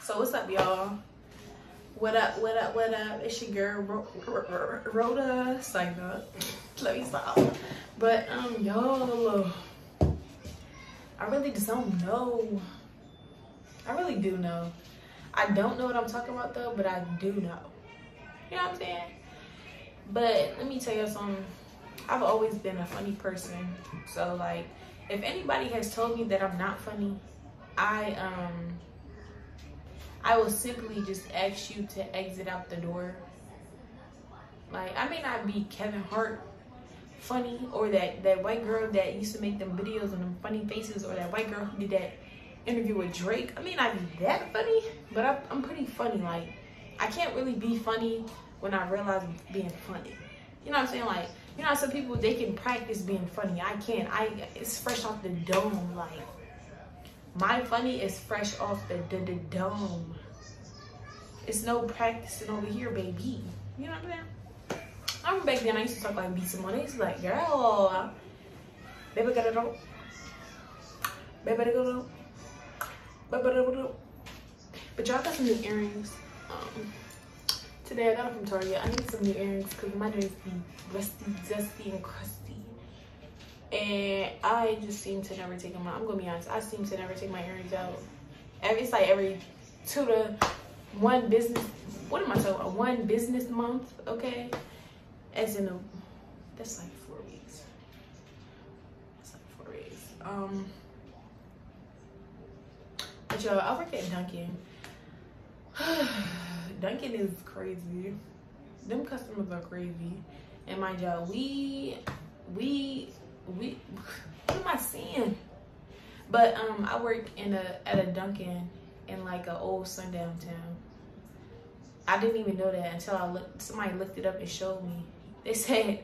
So what's up, y'all? What up, what up, what up? It's your girl Rhoda. Sign up. Let me stop. But y'all, I really just don't know. I really do know. I don't know what I'm talking about though, but I do know. You know what I'm saying? But let me tell you something. I've always been a funny person. So like, if anybody has told me that I'm not funny, I will simply just ask you to exit out the door. Like, I may not be Kevin Hart funny, or that white girl that used to make them videos and them funny faces, or that white girl who did that interview with Drake. I may not be that funny, but I'm pretty funny. Like, I can't really be funny when I realize I'm being funny. You know what I'm saying? Like, you know, some people, they can practice being funny. I can't. It's fresh off the dome. Like, my funny is fresh off the dome. It's no practicing over here, baby. You know what I'm saying? I remember back then I used to talk like B. Simone. They used to be like, girl, baby got it on. Baby got it on. Baby got it on. But y'all got some new earrings. Today I got them from Target. I need some new earrings because my earrings be rusty, dusty, and crusty. And I just seem to never take them out. I'm gonna be honest. I seem to never take my earrings out. It's like every 2 to 1 business. What am I talking about? 1 business month, okay? As in that's like 4 weeks. That's like 4 weeks. But y'all, I work at Dunkin'. Dunkin' is crazy. Them customers are crazy. And mind y'all, we what am I saying? But I work at a Dunkin' in like an old sundown town. I didn't even know that until somebody looked it up and showed me. They said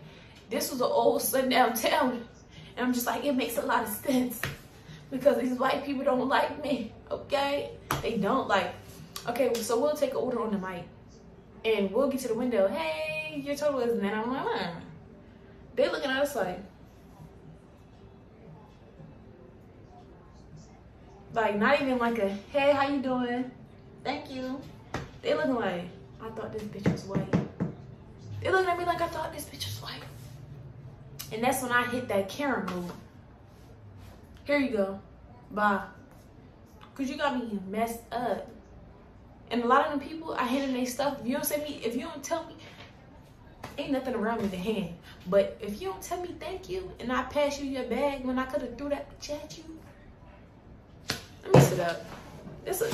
this was an old sundown town. And I'm just like, it makes a lot of sense. Because these white people don't like me. Okay? They don't like. Okay, so we'll take an order on the mic. And we'll get to the window. Hey, your total is, and then I'm like, They looking at us like not even like a, hey, how you doing? Thank you. They looking like, I thought this bitch was white. They looking at me like I thought this bitch was white. And that's when I hit that Karen move. Here you go. Bye. Cause you got me messed up. And a lot of them people, I hand them their stuff. If you don't tell me, ain't nothing around me to hand. But if you don't tell me thank you, and I pass you your bag when I could have threw that bitch at you. Let me sit up.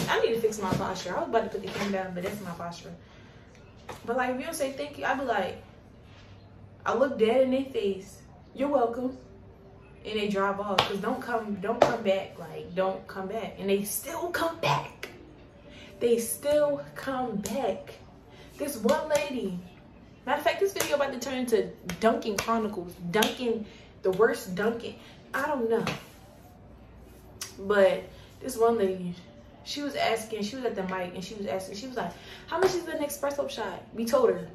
I need to fix my posture. I was about to put the camera down, but that's my posture. But like, if you don't say thank you, I be like, I look dead in their face. You're welcome. And they drive off. Cause don't come back. Like, don't come back. And they still come back. They still come back. This one lady. Matter of fact, this video about to turn into Dunkin' Chronicles. Dunkin', the worst Dunkin'. I don't know. But this one lady, she was at the mic and she was asking, she was like, how much is an espresso shot? We told her.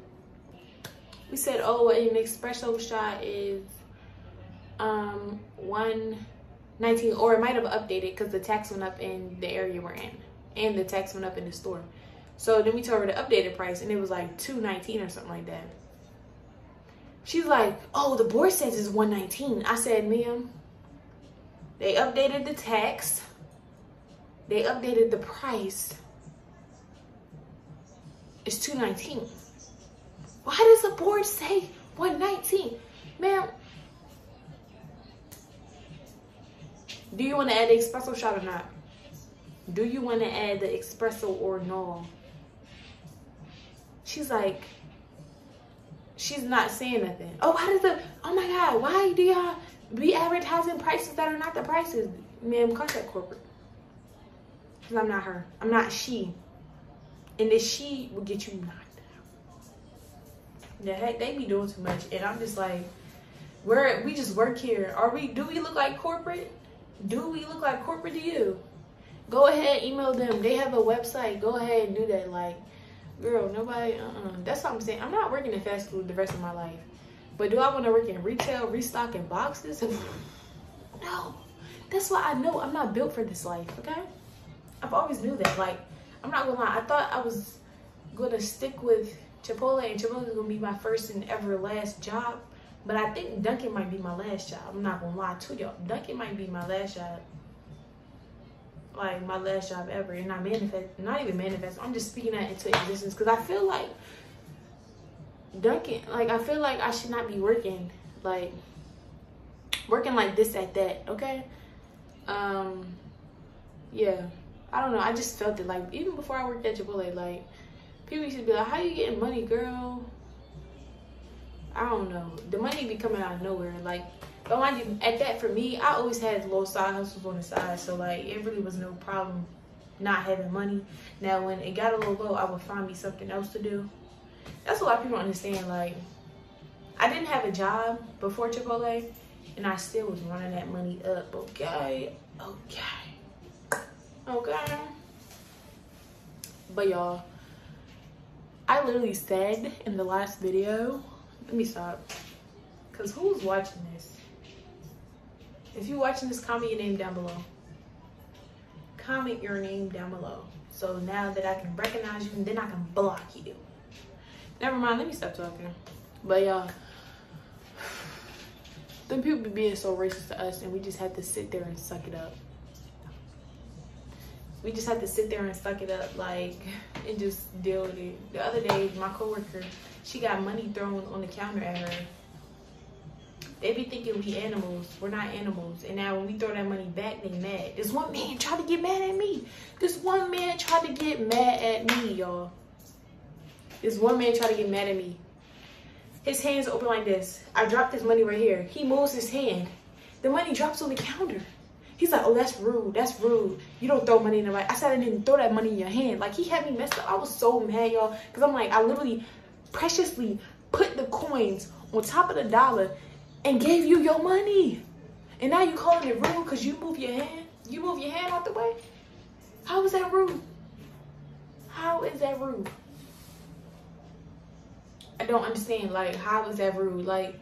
We said, oh, an espresso shot is $1.19, or it might have updated because the tax went up in the area we're in. And the tax went up in the store. So then we told her the updated price and it was like $2.19 or something like that. She's like, oh, the board says it's $1.19. I said, ma'am, they updated the tax. They updated the price. It's $2.19. Why does the board say $1.19? Ma'am, do you want to add the espresso shot or not? Do you want to add the espresso or no? She's like, she's not saying nothing. Oh, oh my God, why do y'all be advertising prices that are not the prices? Ma'am, contact corporate. Because I'm not her. I'm not she. And this she will get you knocked out. The heck, they be doing too much. And I'm just like, we just work here. Do we look like corporate? Do we look like corporate to you? Go ahead, email them. They have a website. Go ahead and do that. Like, girl, nobody, That's what I'm saying. I'm not working in fast food the rest of my life. But do I want to work in retail, restocking boxes? No. That's why I know I'm not built for this life, okay? I've always knew that. Like, I'm not gonna lie, I thought I was gonna stick with Chipotle, and Chipotle is gonna be my first and ever last job. But I think Dunkin' might be my last job. I'm not gonna lie to y'all. Dunkin' might be my last job. Like, my last job ever. And I manifest, not even manifest, I'm just speaking that into existence. Because I feel like Dunkin', like, I feel like I should not be working like this at that, okay? Yeah. I don't know. I just felt it. Like, even before I worked at Chipotle, like, people used to be like, how you getting money, girl? I don't know. The money be coming out of nowhere. Like, but mind you, at that, for me, I always had little side hustles on the side. So, like, it really was no problem not having money. Now, when it got a little low, I would find me something else to do. That's what a lot of people don't understand. Like, I didn't have a job before Chipotle, and I still was running that money up. Okay. But, y'all, I literally said in the last video, let me stop, because who's watching this? If you're watching this, comment your name down below. Comment your name down below. So now that I can recognize you, and then I can block you. Never mind, let me stop talking. But y'all, them people be being so racist to us, and we just have to sit there and suck it up. We just have to sit there and suck it up, like, and just deal with it. The other day, my coworker, she got money thrown on the counter at her. They be thinking we animals. We're not animals. And now when we throw that money back, they mad. This one man tried to get mad at me. This one man tried to get mad at me, y'all. This one man tried to get mad at me. His hand's open like this. I dropped his money right here. He moves his hand. The money drops on the counter. He's like, oh, that's rude. That's rude. You don't throw money in the right. I said I didn't throw that money in your hand. Like, he had me messed up. I was so mad, y'all. Because I'm like, I literally preciously put the coins on top of the dollar and gave you your money. And now you calling it rude because you move your hand? You move your hand out the way? How is that rude? How is that rude? I don't understand. Like, how is that rude? Like,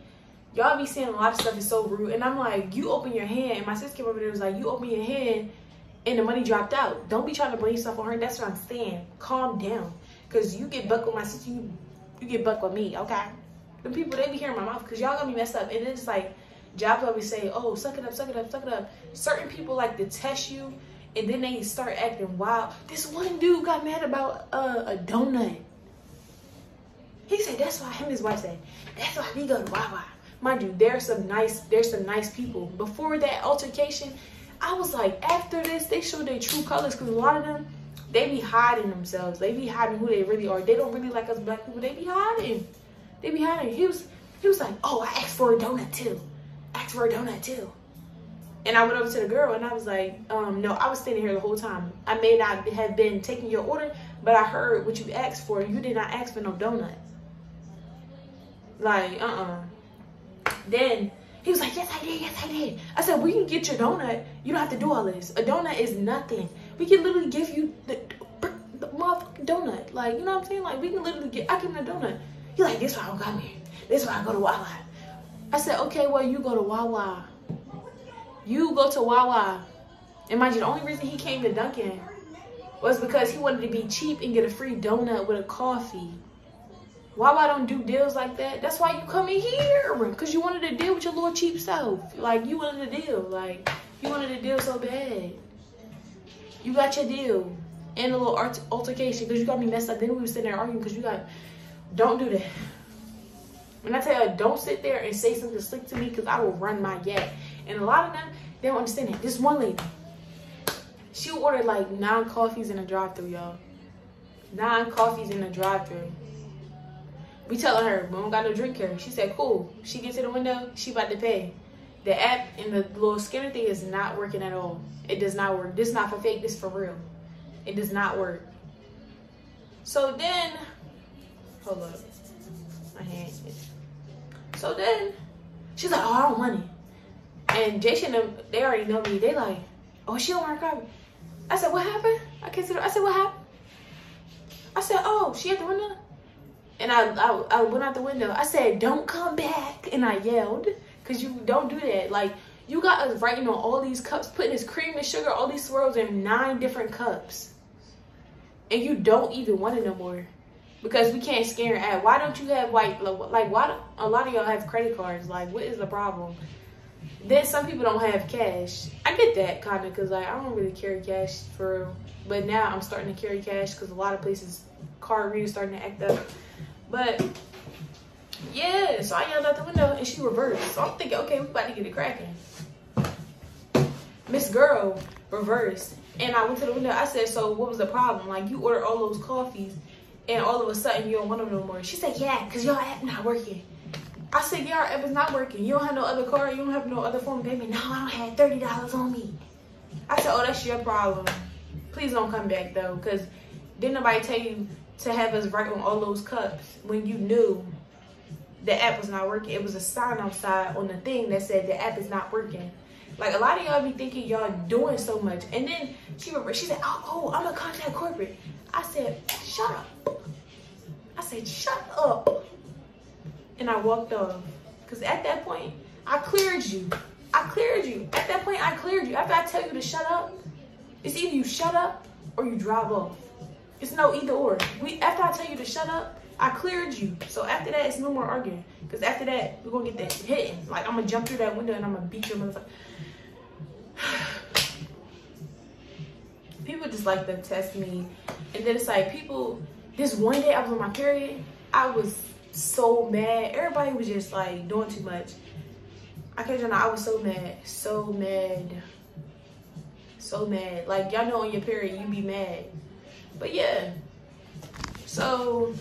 y'all be saying a lot of stuff is so rude. And I'm like, you open your hand. And my sister came over there and was like, you open your hand and the money dropped out. Don't be trying to blame stuff on her. That's what I'm saying. Calm down. Because you get bucked with my sister. You get bucked with me, okay? The people, they be hearing my mouth because y'all gonna be messed up. And it's like, jobs always say, oh, suck it up, suck it up, suck it up. Certain people like to test you and then they start acting wild. This one dude got mad about a donut. He said, that's why, him and his wife said, that's why we go to Wawa. Mind you, there's some nice people. Before that altercation, I was like, after this, they showed their true colors because a lot of them, they be hiding themselves. They be hiding who they really are. They don't really like us black people. They be hiding. They be hiding. He was like, oh, I asked for a donut too. And I went over to the girl and I was like, no, I was standing here the whole time. I may not have been taking your order, but I heard what you asked for. You did not ask for no donut. Like, Then he was like, yes, I did. I said, we can get your donut. You don't have to do all this. A donut is nothing. We can literally give you the motherfucking donut. Like, you know what I'm saying? Like, we can literally I give him a donut. He's like, this is why I don't come here. This is why I go to Wawa. I said, okay, well, you go to Wawa. You go to Wawa. And mind you, the only reason he came to Dunkin' was because he wanted to be cheap and get a free donut with a coffee. Wawa don't do deals like that. That's why you come in here. Because you wanted to deal with your little cheap self. Like, you wanted a deal. Like, you wanted a deal so bad. You got your deal. And a little altercation because you got me messed up. Then we were sitting there arguing because you got... Don't do that. When I tell you, don't sit there and say something slick to me because I will run my yak. And a lot of them, they don't understand that. This one lady, she ordered like 9 coffees in a drive-thru, y'all. 9 coffees in a drive-thru. We telling her, we don't got no drink here. She said, cool. She gets to the window, she about to pay. The app and the little scanner thing is not working at all. It does not work. This is not for fake, this is for real. It does not work. So then, hold up. My hand. So then, she's like, oh, I don't want money. And Jason, they already know me. They like, oh, she don't want her coffee. I said, what happened? I said, what happened? I said, oh, she at the window? And I went out the window. I said, don't come back. And I yelled, because you don't do that. Like, you got us writing on all these cups, putting this cream and sugar, all these swirls in 9 different cups. and you don't even want it no more because we can't scan your app. Why don't you have like why do a lot of y'all have credit cards? Like, what is the problem? Then some people don't have cash. I get that kind of because like I don't really carry cash for real. But now I'm starting to carry cash because a lot of places card readers starting to act up. But yeah, so I yelled out the window and she reversed. So I'm thinking, okay, we about to get it cracking. Miss Girl reversed. And I went to the window. I said, so what was the problem? Like, you ordered all those coffees and all of a sudden you don't want them no more. She said, yeah, because your app not working. I said, yeah, our app is not working. You don't have no other card? You don't have no other form of payment? No, I don't have $30 on me. I said, oh, that's your problem. Please don't come back, though, because didn't nobody tell you to have us write on all those cups when you knew the app was not working. It was a sign outside on the thing that said the app is not working. Like, a lot of y'all be thinking y'all doing so much. And then she said, oh, I'm going to contact corporate. I said, shut up. I said, shut up. And I walked off. Because at that point, I cleared you. I cleared you. At that point, I cleared you. After I tell you to shut up, it's either you shut up or you drive off. It's no either or. After I tell you to shut up, I cleared you. So after that, it's no more arguing. Because after that, we're going to get that hitting. Like, I'm going to jump through that window and I'm going to beat your motherfucker. People just like to test me. And then it's like this one day I was on my period, I was so mad. Everybody was just like doing too much. I can't tell you, I was so mad. So mad. So mad. Like, y'all know on your period, you be mad. But yeah. So,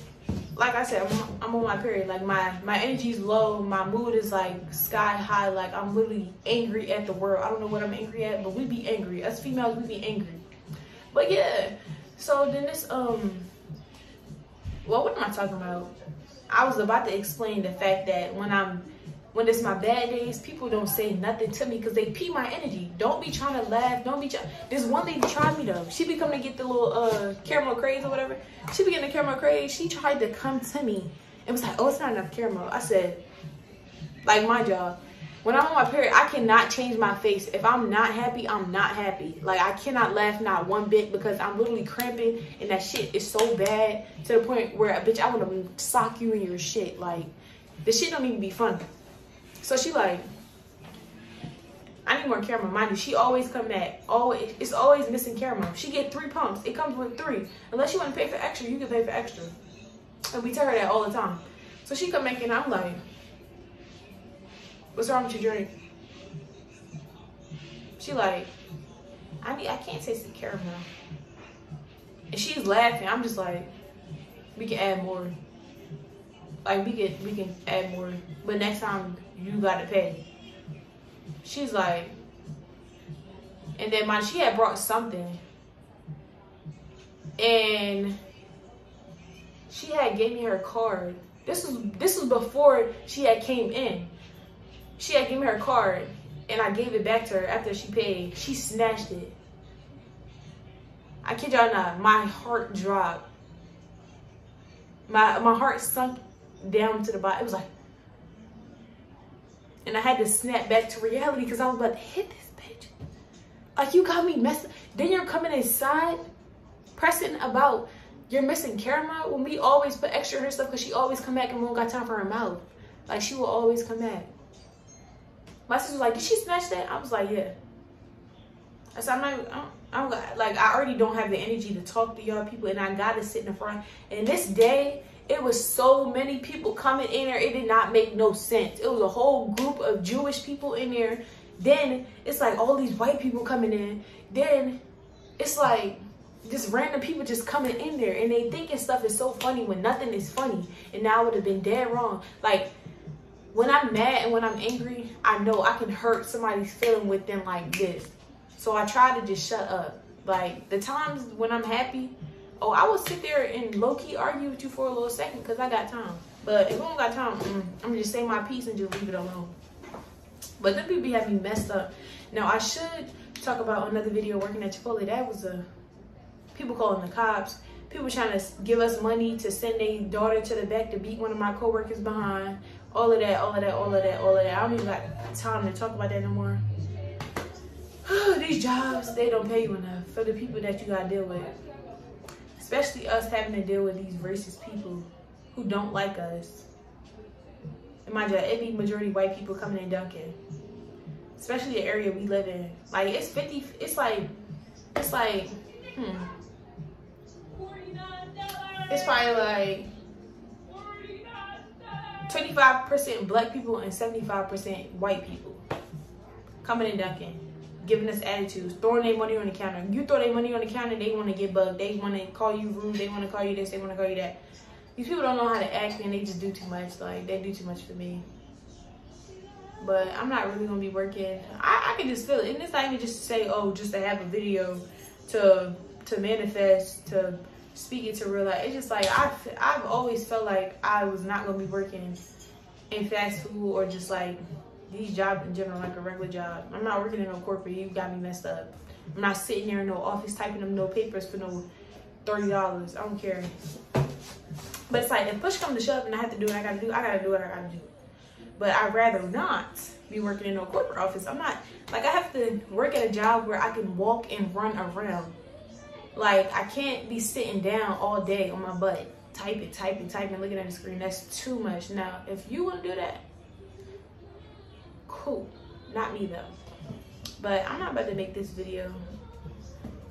like I said, I'm on my period. Like, my energy's low. My mood is like sky high. Like, I'm literally angry at the world. I don't know what I'm angry at, but we be angry. Us females, we be angry. But yeah. So then this, well, what am I talking about? I was about to explain the fact that when it's my bad days, people don't say nothing to me because they pee my energy. Don't be trying to laugh. Don't be trying. This one lady tried me though. She be coming to get the little caramel craze or whatever. She be getting the caramel craze. She tried to come to me and was like, oh, it's not enough caramel. I said, like, my job. When I'm on my period, I cannot change my face. If I'm not happy, I'm not happy. Like, I cannot laugh not one bit because I'm literally cramping and that shit is so bad to the point where, bitch, I want to sock you in your shit. Like, the shit don't even be fun. So she like, I need more caramel. Mind you, she always come back. It's always missing caramel. She get 3 pumps. It comes with 3. Unless you want to pay for extra, you can pay for extra. And we tell her that all the time. So she come back and I'm like, what's wrong with your drink? She like, I can't taste the caramel. And she's laughing. I'm just like, we can add more. Like, we can add more. But next time, you gotta pay. She's like, and then she had brought something. And she had gave me her card. This was before she had came in. She had given me her card, and I gave it back to her after she paid. She snatched it. I kid y'all not, my heart dropped. My heart sunk down to the bottom. It was like, and I had to snap back to reality because I was about to hit this bitch. Like, you got me messed up. Then you're coming inside, pressing about you're missing caramel when we always put extra in her stuff because she always come back and we don't got time for her mouth. Like, she will always come back. My sister was like, did she snatch that? I was like, yeah. I said, I already don't have the energy to talk to y'all people, and I gotta sit in the front. And this day, it was so many people coming in there, it did not make no sense. It was a whole group of Jewish people in there. Then it's like all these white people coming in. Then it's like just random people just coming in there, and they thinking stuff is so funny when nothing is funny. And now I would have been dead wrong. Like, when I'm mad and when I'm angry, I know I can hurt somebody's feeling with them like this. So I try to just shut up. Like, the times when I'm happy, oh, I will sit there and low-key argue with you for a little second because I got time. But if I don't got time, I'm going to just say my piece and just leave it alone. But them people have me messed up. Now, I should talk about another video working at Chipotle. That was people calling the cops. People trying to give us money to send their daughter to the back to beat one of my coworkers behind. All of that. I don't even got time to talk about that no more. These jobs, they don't pay you enough for the people that you got to deal with. Especially us having to deal with these racist people who don't like us. And mind you, it be majority white people coming in Dunkin'. Especially the area we live in. Like, it's like, it's probably like 25% black people and 75% white people coming in Dunkin', giving us attitudes, throwing their money on the counter. You throw their money on the counter, they want to get bugged. They want to call you rude. They want to call you this. They want to call you that. These people don't know how to act, and they just do too much. Like, they do too much for me. But I'm not really going to be working. I can just feel it. And it's not even just to say, oh, just to have a video to manifest, to speak it to real life. It's just like, I've always felt like I was not going to be working in fast food or just like these jobs in general, like a regular job. I'm not working in no corporate. You got me messed up. I'm not sitting there in no office typing them no papers for no $30. I don't care. But it's like, if push comes to shove and I have to do what I gotta do, I gotta do what I gotta do. But I'd rather not be working in no corporate office. I'm not, like, I have to work at a job where I can walk and run around. Like, I can't be sitting down all day on my butt, typing, looking at the screen. That's too much. Now, if you want to do that, cool. Not me, though. But I'm not about to make this video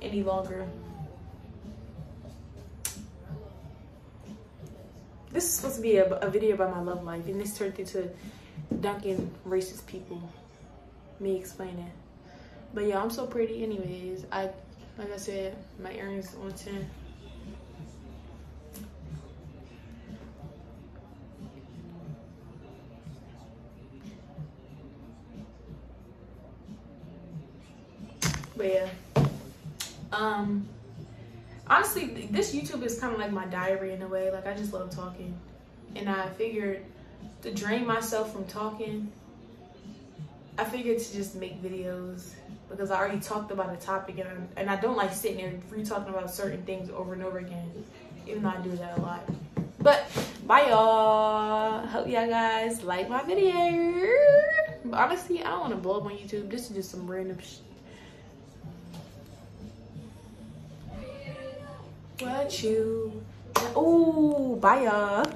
any longer. This is supposed to be a video about my love life, and this turned into Dunkin' racist people. Me explaining. But yeah, I'm so pretty anyways. Like I said, my earrings on 10. But yeah. Honestly, this YouTube is kind of like my diary in a way. Like, I just love talking. And I figured to drain myself from talking, I figured to just make videos. Because I already talked about a topic, and I don't like sitting there re-talking about certain things over and over again, even though I do that a lot. But bye, y'all. Hope y'all guys like my video. But honestly, I don't want to blow up on YouTube. This is just some random shit. What you? Oh, bye, y'all.